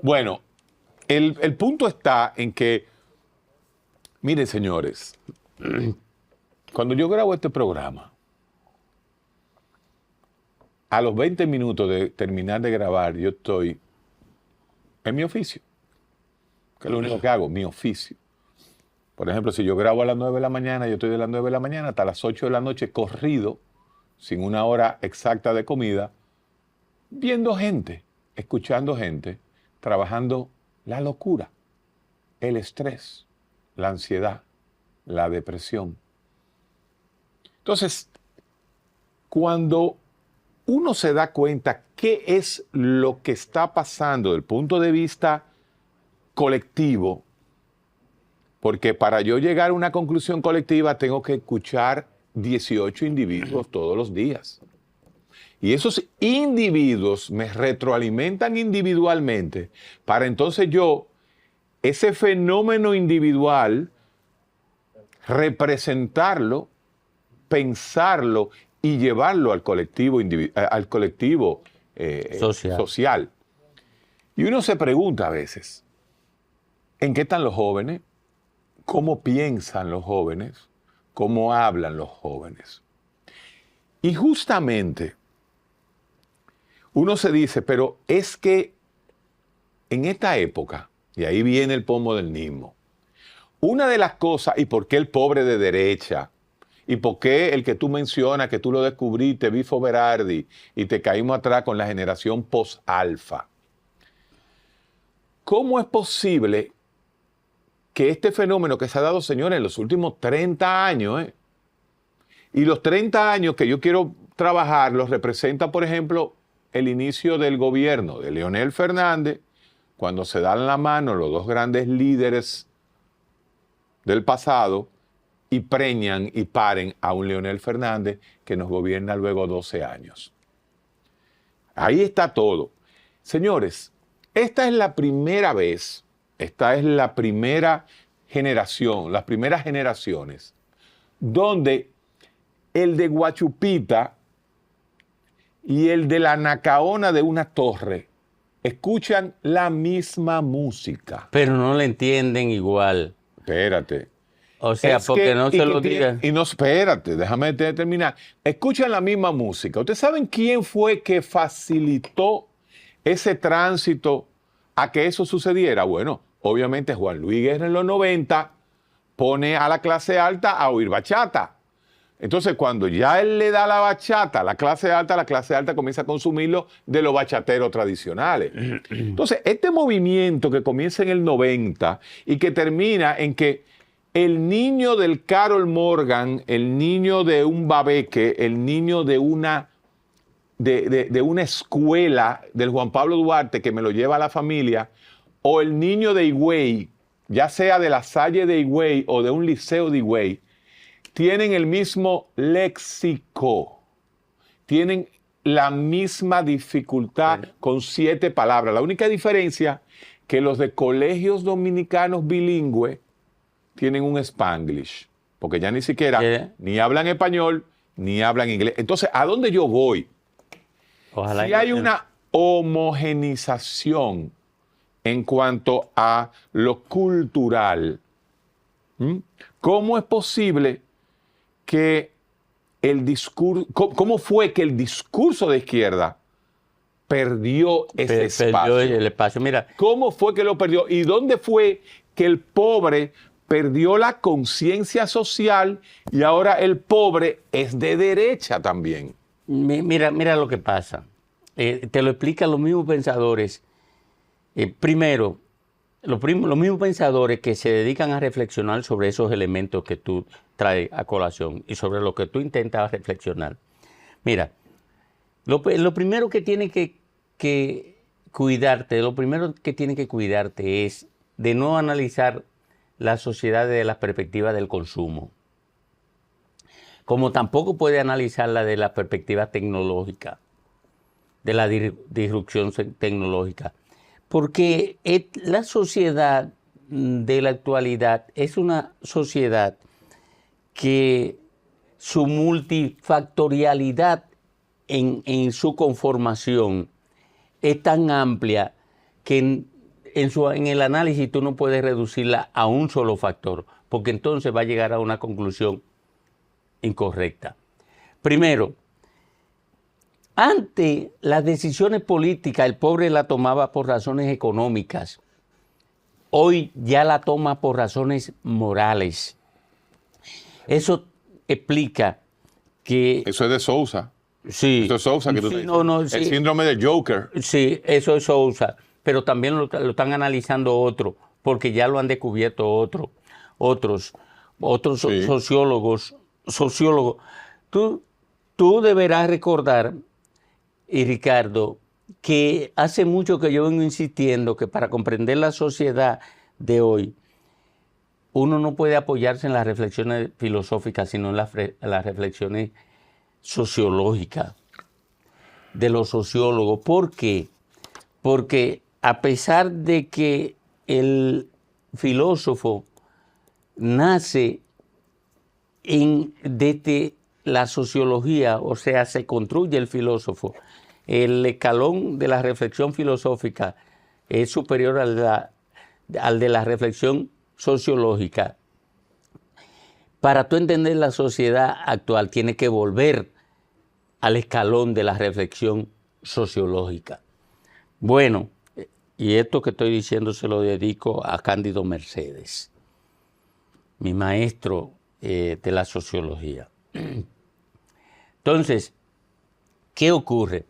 Bueno, el punto está en que, miren señores, cuando yo grabo este programa, a los 20 minutos de terminar de grabar, yo estoy en mi oficio, que es lo único que hago, mi oficio. Por ejemplo, si yo grabo a las 9 de la mañana, yo estoy de las 9 de la mañana hasta las 8 de la noche corrido, sin una hora exacta de comida, viendo gente, escuchando gente, trabajando la locura, el estrés, la ansiedad, la depresión. Entonces, cuando uno se da cuenta qué es lo que está pasando desde el punto de vista colectivo, porque para yo llegar a una conclusión colectiva tengo que escuchar 18 individuos todos los días. Y esos individuos me retroalimentan individualmente para entonces yo, ese fenómeno individual, representarlo, pensarlo y llevarlo al colectivo, social. Y uno se pregunta a veces, ¿en qué están los jóvenes? ¿Cómo piensan los jóvenes? ¿Cómo hablan los jóvenes? Y justamente uno se dice, pero es que en esta época, y ahí viene el posmodernismo, una de las cosas, y por qué el pobre de derecha, y por qué el que tú mencionas, que tú lo descubriste, Bifo Berardi, y te caímos atrás con la generación post-alfa. ¿Cómo es posible que este fenómeno que se ha dado, señores, en los últimos 30 años, y los 30 años que yo quiero trabajar, los representa, por ejemplo, el inicio del gobierno de Leonel Fernández, cuando se dan la mano los dos grandes líderes del pasado y preñan y paren a un Leonel Fernández que nos gobierna luego 12 años. Ahí está todo. Señores, esta es la primera vez, esta es la primera generación, las primeras generaciones, donde el de Guachupita y el de la Nacaona de una torre escuchan la misma música. Pero no le entienden igual. Espérate. O sea, porque no se lo digan. Y no, espérate, déjame terminar. Escuchan la misma música. ¿Ustedes saben quién fue que facilitó ese tránsito a que eso sucediera? Bueno, obviamente Juan Luis Guerra en los 90 pone a la clase alta a oír bachata. Entonces, cuando ya él le da la bachata a la clase alta comienza a consumirlo de los bachateros tradicionales. Entonces, este movimiento que comienza en el 90 y que termina en que el niño del Carol Morgan, el niño de un Babeque, el niño de una escuela del Juan Pablo Duarte que me lo lleva a la familia, o el niño de Higüey, ya sea de la Salle de Higüey o de un liceo de Higüey, tienen el mismo léxico, tienen la misma dificultad con 7 palabras. La única diferencia que los de colegios dominicanos bilingües tienen un Spanglish, porque ya ni siquiera ni hablan español ni hablan inglés. Entonces, ¿a dónde yo voy? Ojalá si hay una homogenización en cuanto a lo cultural, ¿cómo es posible que el discurso, cómo fue que el discurso de izquierda perdió ese espacio? Perdió el espacio. Mira, ¿cómo fue que lo perdió? ¿Y dónde fue que el pobre perdió la conciencia social y ahora el pobre es de derecha también? Mira lo que pasa. Te lo explican los mismos pensadores. Primero, los mismos pensadores que se dedican a reflexionar sobre esos elementos que tú traes a colación y sobre lo que tú intentas reflexionar. Mira, lo primero que tiene que cuidarte es de no analizar la sociedad desde la perspectiva del consumo, como tampoco puede analizarla de la perspectiva tecnológica, de la disrupción tecnológica. Porque la sociedad de la actualidad es una sociedad que su multifactorialidad en su conformación es tan amplia que en el análisis tú no puedes reducirla a un solo factor, porque entonces va a llegar a una conclusión incorrecta. Primero, antes las decisiones políticas el pobre la tomaba por razones económicas. Hoy ya la toma por razones morales. Eso explica que... Eso es de Sousa. Sí. Eso es Sousa que tú Sí, te no, dices. El sí. síndrome del Joker. Sí, eso es Sousa, pero también lo están analizando otros, porque ya lo han descubierto otros Sí. sociólogos. Tú deberás recordar, y Ricardo, que hace mucho que yo vengo insistiendo que para comprender la sociedad de hoy, uno no puede apoyarse en las reflexiones filosóficas, sino en las reflexiones sociológicas de los sociólogos. ¿Por qué? Porque a pesar de que el filósofo nace desde la sociología, o sea, se construye el filósofo, el escalón de la reflexión filosófica es superior al de la reflexión sociológica. Para tú entender la sociedad actual, tienes que volver al escalón de la reflexión sociológica. Bueno, y esto que estoy diciendo se lo dedico a Cándido Mercedes, mi maestro de la sociología. Entonces, ¿qué ocurre?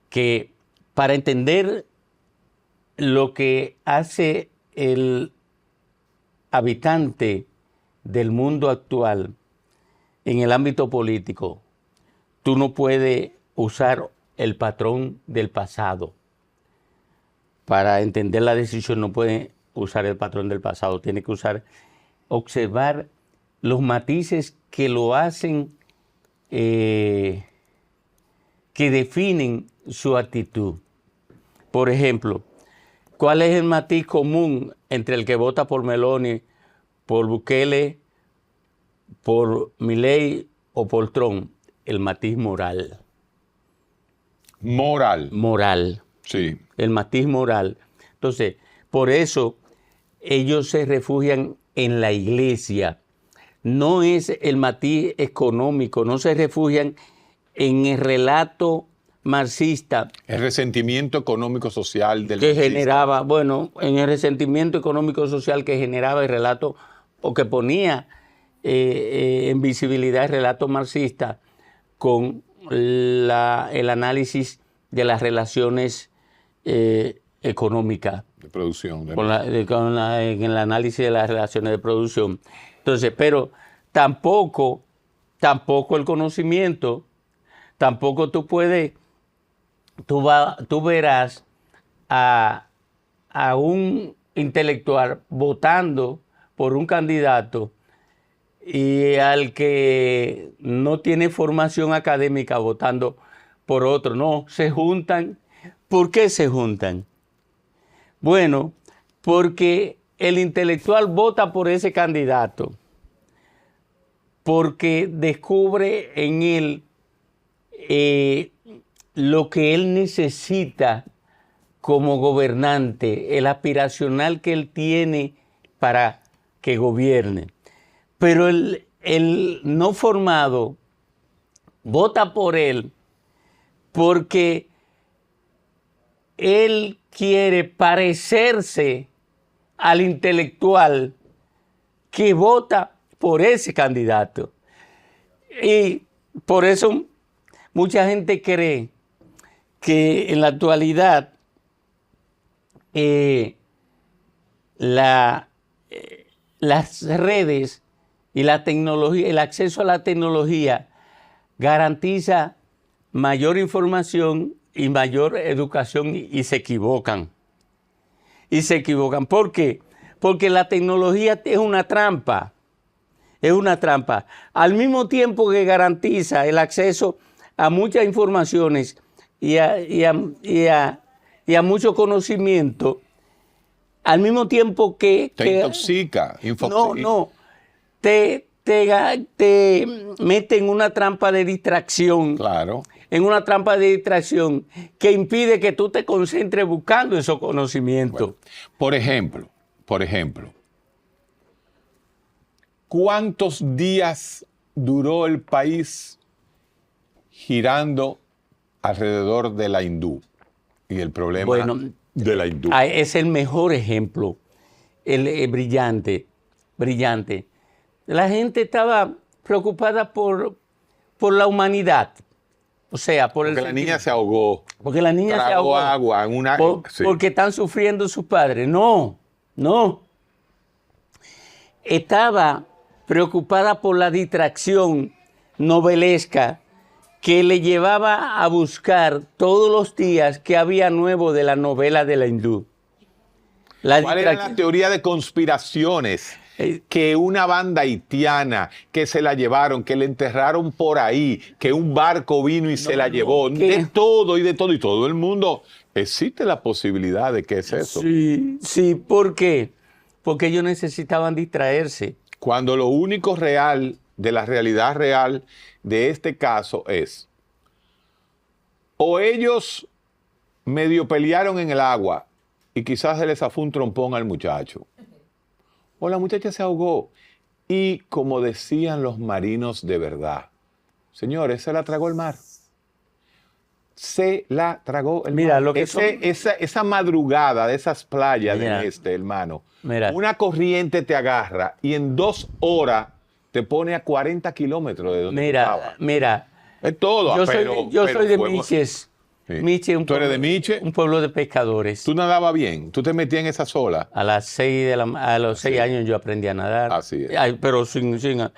Que para entender lo que hace el habitante del mundo actual en el ámbito político, tú no puedes usar el patrón del pasado. Para entender la decisión no puedes usar el patrón del pasado, tienes que observar los matices que lo hacen, que definen su actitud. Por ejemplo, ¿cuál es el matiz común entre el que vota por Meloni, por Bukele, por Milei o por Trump? El matiz moral. Moral. Moral. Sí. El matiz moral. Entonces, por eso ellos se refugian en la iglesia. No es el matiz económico, no se refugian en el relato marxista. El resentimiento económico-social del que marxista. generaba, bueno, en el resentimiento económico-social que generaba el relato, o que ponía en visibilidad el relato marxista con el análisis de las relaciones económicas. De producción. En el análisis de las relaciones de producción. Entonces, pero tampoco el conocimiento, tampoco tú verás a un intelectual votando por un candidato y al que no tiene formación académica votando por otro. No, se juntan. ¿Por qué se juntan? Bueno, porque el intelectual vota por ese candidato, porque descubre en él lo que él necesita como gobernante, el aspiracional que él tiene para que gobierne. Pero el no formado vota por él porque él quiere parecerse al intelectual que vota por ese candidato. Y por eso mucha gente cree que en la actualidad las redes y la tecnología, el acceso a la tecnología garantiza mayor información y mayor educación y se equivocan. Y se equivocan. ¿Por qué? Porque la tecnología es una trampa. Es una trampa. Al mismo tiempo que garantiza el acceso a muchas informaciones y a mucho conocimiento, al mismo tiempo que... Te intoxica. No. Te mete en una trampa de distracción. Claro. en una trampa de distracción que impide que tú te concentres buscando esos conocimientos. Bueno, por ejemplo, ¿cuántos días duró el país girando alrededor de la hindú? Y el problema de la hindú. Es el mejor ejemplo, brillante. La gente estaba preocupada por la humanidad. O sea, porque la niña se ahogó. Porque la niña se ahogó. Agua en una... Sí. Porque están sufriendo sus padres. No. Estaba preocupada por la distracción novelesca que le llevaba a buscar todos los días que había nuevo de la novela de la hindú. ¿Cuál era la teoría de conspiraciones? Que una banda haitiana, que se la llevaron, que le enterraron por ahí, que un barco vino y se la llevó, de todo y todo el mundo. ¿Existe la posibilidad de que es eso? Sí, ¿por qué? Porque ellos necesitaban distraerse. Cuando lo único real, de la realidad real de este caso es, o ellos medio pelearon en el agua y quizás se les zafó un trompón al muchacho, o la muchacha se ahogó y, como decían los marinos de verdad, señores, se la tragó el mar. Se la tragó el mar. Lo que esa madrugada de esas playas del este, hermano, una corriente te agarra y en 2 horas te pone a 40 kilómetros de donde estaba. Es todo. Yo soy de Miches. Sí. ¿Tú eres de Miche? Un pueblo de pescadores. ¿Tú nadabas bien? ¿Tú te metías en esa ola? A los 6 años yo aprendí a nadar. Así es. Pero sin estilo,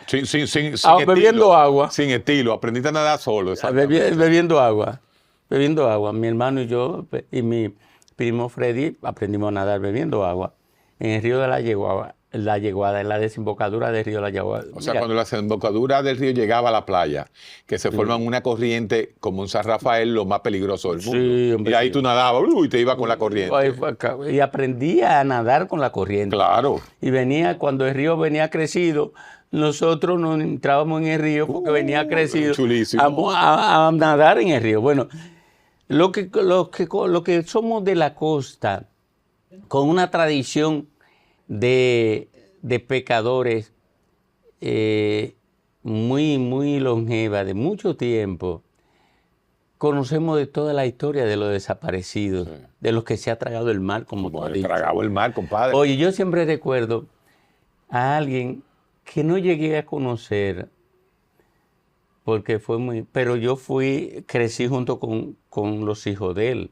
bebiendo agua. Sin estilo. Aprendiste a nadar solo. Bebiendo agua. Mi hermano y yo y mi primo Freddy aprendimos a nadar bebiendo agua en el río de la Yeguada, en la desembocadura del río de la Yeguada. O sea, cuando la desembocadura del río llegaba a la playa, que se forman una corriente como un San Rafael, lo más peligroso del mundo. Sí, hombre, y ahí tú nadabas y te ibas con la corriente. Y aprendí a nadar con la corriente. Claro. Y cuando el río venía crecido, nosotros nos entrábamos en el río porque venía crecido a nadar en el río. Bueno, lo que somos de la costa, con una tradición de pecadores muy longeva, de mucho tiempo, conocemos de toda la historia de los desaparecidos, de los que se ha tragado el mar, como tú has dicho. Tragado el mar, compadre. Oye, yo siempre recuerdo a alguien que no llegué a conocer, porque pero yo crecí junto con los hijos de él.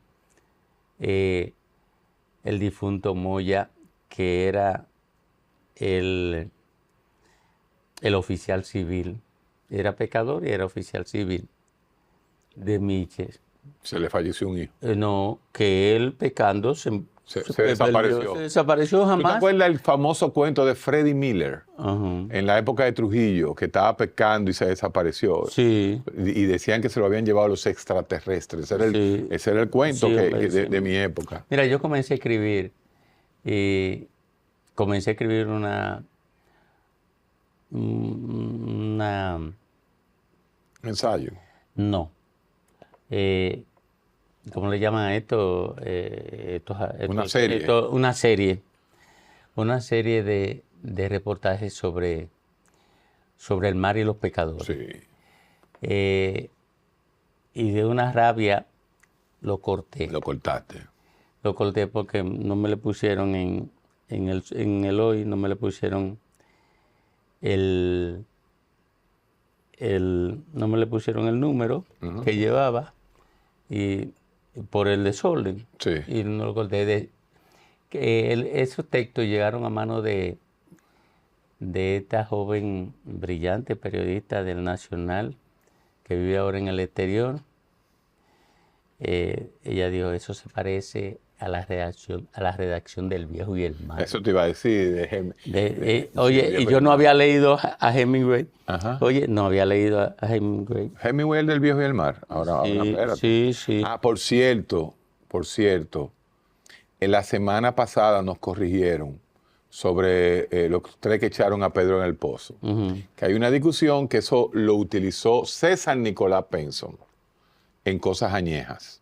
El difunto Moya, que era el oficial civil. Era pecador y era oficial civil de Miches. Se le falleció un hijo. No, que él pecando se desapareció. Se desapareció jamás. ¿Tú te acuerdas el famoso cuento de Freddie Miller? En la época de Trujillo, que estaba pecando y se desapareció. Sí. Y decían que se lo habían llevado los extraterrestres. Ese era el cuento de mi época. Mira, yo comencé a escribir un ensayo. No. ¿Cómo le llaman a esto? Una serie. Una serie de reportajes sobre el mar y los pecadores. Sí. Y de una rabia lo corté. Lo cortaste. Lo corté porque no me le pusieron en el hoy, no me le pusieron no me le pusieron el número que llevaba y por el desorden. Sí. Y no lo corté. Esos textos llegaron a manos de esta joven brillante periodista del Nacional que vive ahora en el exterior. Ella dijo, eso se parece a la redacción del Viejo y el Mar. Eso te iba a decir. Oye, y yo no había leído a Hemingway. Ajá. Oye, no había leído a Hemingway. Hemingway, el del Viejo y el Mar. Ahora espérate. Sí. Ah, por cierto, en la semana pasada nos corrigieron sobre los 3 que echaron a Pedro en el pozo. Que hay una discusión que eso lo utilizó César Nicolás Penson, en cosas añejas.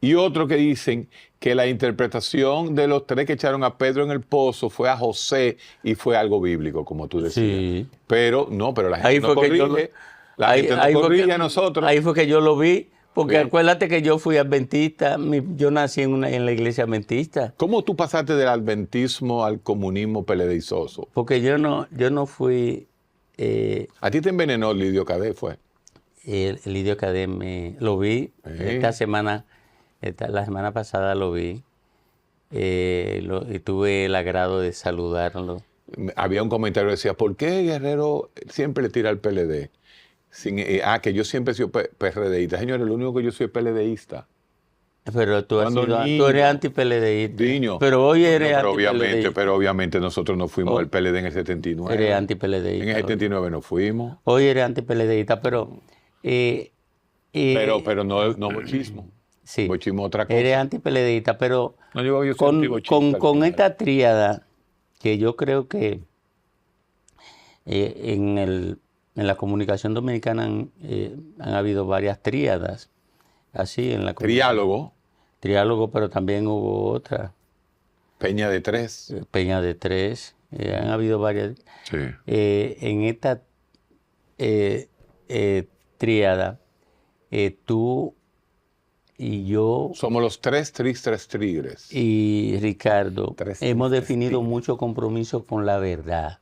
Y otros que dicen que la interpretación de los tres que echaron a Pedro en el pozo fue a José y fue algo bíblico, como tú decías. Sí. Pero no, pero la gente Ahí no fue que yo corrige. lo- La ahí- gente no ahí fue corrige que- a nosotros. Ahí fue que yo lo vi, porque Bien. acuérdate que yo fui adventista, yo nací en la iglesia adventista, ¿Cómo tú pasaste del adventismo al comunismo peledeizoso? porque yo no fui, A ti te envenenó Lidio Cadet, fue. el Lidio Academy, lo vi la semana pasada lo vi, y tuve el agrado de saludarlo. Había un comentario que decía, ¿por qué Guerrero siempre le tira al PLD? Que yo siempre he sido PRDista. Señores, lo único que yo soy es PLDista. Pero tú Cuando niño, eres anti-PLDista. Niño. Pero hoy eres Pero obviamente nosotros no fuimos al PLD en el 79. Eres anti-PLDista. En el 79 no fuimos. Hoy eres anti-PLDista, pero... Pero no bochismo. sí, Bochismo es otra cosa. eres anti-PLDista, pero No, yo soy antibochista al con final. esta tríada, que yo creo que en la comunicación dominicana han habido varias tríadas, así en la Triálogo, triálogo, pero también hubo otra, Peña de Tres. Peña de Tres, han habido varias. Sí. En esta tríada, tú y yo Somos los tres tristes tigres. y Ricardo Tres hemos tristes definido tigres. mucho compromiso con la verdad.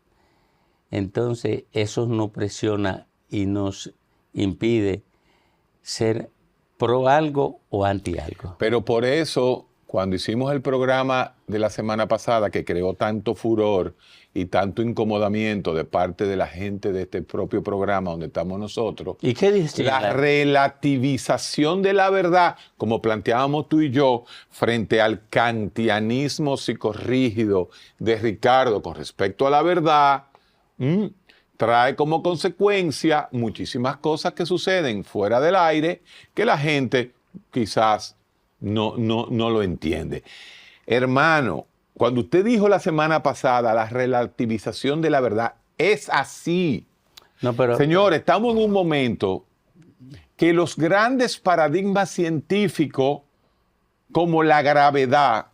Entonces, eso nos presiona y nos impide ser pro algo o anti algo. Pero por eso, cuando hicimos el programa de la semana pasada, que creó tanto furor y tanto incomodamiento de parte de la gente de este propio programa donde estamos nosotros, ¿Y qué dice la relativización de la verdad, como planteábamos tú y yo, frente al kantianismo psicorrígido de Ricardo con respecto a la verdad, trae como consecuencia muchísimas cosas que suceden fuera del aire que la gente quizás no lo entiende. Hermano, cuando usted dijo la semana pasada la relativización de la verdad, es así. No, pero, Señores, estamos en un momento que los grandes paradigmas científicos, como la gravedad,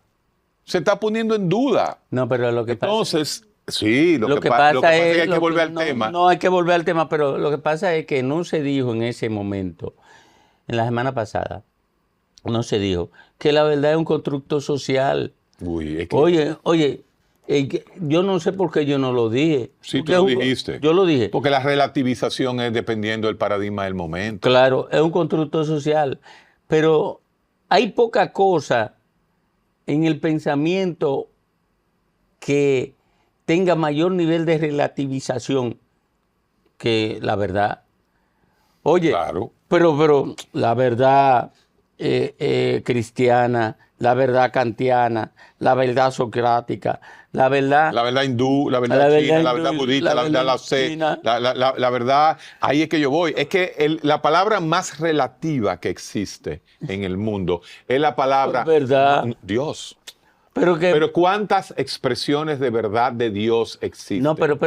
se está poniendo en duda. no, pero lo que Entonces, sí, lo que pasa es que hay lo que volver al no, tema. No hay que volver al tema, pero lo que pasa es que no se dijo en ese momento, en la semana pasada, no se dijo que la verdad es un constructo social. Uy, es que Oye, yo no sé por qué yo no lo dije. sí, tú Porque lo es un- dijiste. Yo lo dije. Porque la relativización es dependiendo del paradigma del momento. Claro, es un constructo social, pero hay poca cosa en el pensamiento que tenga mayor nivel de relativización que la verdad. Oye, Claro. pero la verdad cristiana, la verdad kantiana, la verdad socrática, la verdad... La verdad hindú, la verdad La verdad china, la hindú, verdad budista, la la verdad verdad laosé, china. la verdad, ahí es que yo voy. Es que la palabra más relativa que existe en el mundo es la palabra Verdad. Dios. Pero que... Pero ¿cuántas expresiones de verdad de Dios existen? No, pero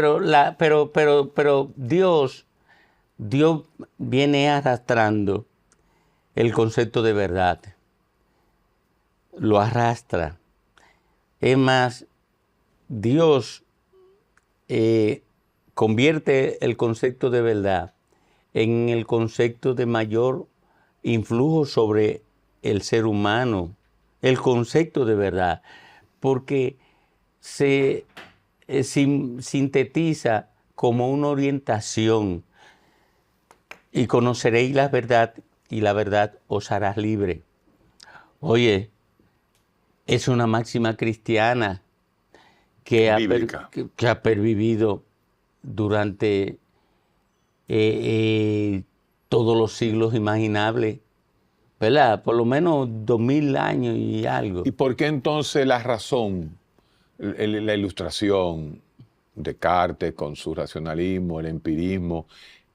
Dios viene arrastrando el concepto de verdad. Lo arrastra. Es más, Dios convierte el concepto de verdad en el concepto de mayor influjo sobre el ser humano. El concepto de verdad. Porque se sintetiza como una orientación. Y conoceréis la verdad, y la verdad os hará libre. Oye, es una máxima cristiana que Bíblica. que ha pervivido durante todos los siglos imaginables, ¿verdad? Por lo menos 2000 años y algo. ¿Y por qué entonces la razón, la ilustración, Descartes con su racionalismo, el empirismo,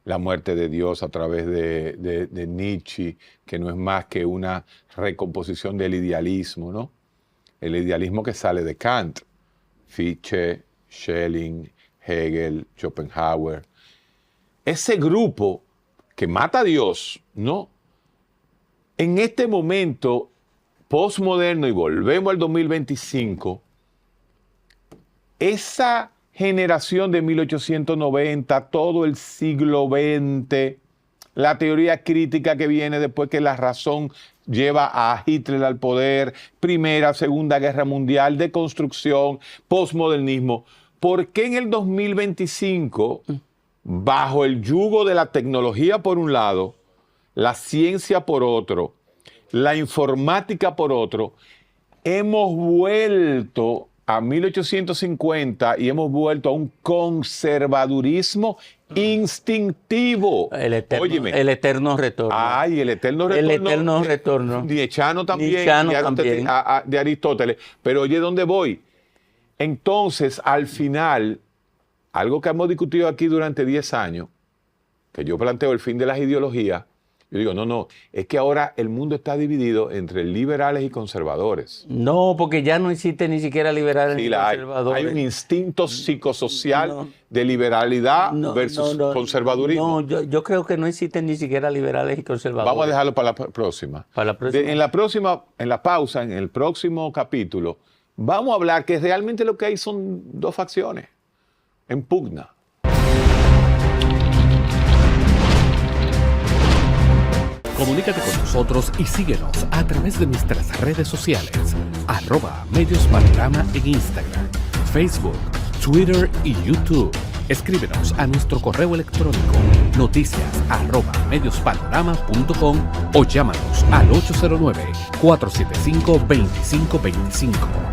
la muerte de Dios a través de Nietzsche, que no es más que una recomposición del idealismo, ¿no? El idealismo que sale de Kant, Fichte, Schelling, Hegel, Schopenhauer. Ese grupo que mata a Dios, ¿no? En este momento postmoderno, y volvemos al 2025, esa generación de 1890, todo el siglo XX, la teoría crítica que viene después que la razón lleva a Hitler al poder, Primera, Segunda Guerra Mundial, deconstrucción, postmodernismo. ¿Por qué en el 2025, bajo el yugo de la tecnología por un lado, la ciencia por otro, la informática por otro, hemos vuelto a 1850 y hemos vuelto a un conservadurismo instintivo? El eterno, Óyeme. el eterno retorno. Ay, el eterno retorno. El eterno retorno. Nietzscheano también, Nietzscheano también. de Aristóteles. Pero oye, ¿dónde voy? Entonces, al final, algo que hemos discutido aquí durante 10 años, que yo planteo el fin de las ideologías, yo digo, no, es que ahora el mundo está dividido entre liberales y conservadores. No, porque ya no existe ni siquiera liberales Sí, ni hay conservadores. un instinto psicosocial No. de liberalidad No, versus no, conservadurismo. No, yo creo que no existen ni siquiera liberales y conservadores. Vamos a dejarlo para la próxima. Para la próxima. En la pausa, en el próximo capítulo, vamos a hablar que realmente lo que hay son dos facciones en pugna. Comunícate con nosotros y síguenos a través de nuestras redes sociales, @mediospanorama en Instagram, Facebook, Twitter y YouTube. Escríbenos a nuestro correo electrónico noticias@mediospanorama.com o llámanos al 809-475-2525.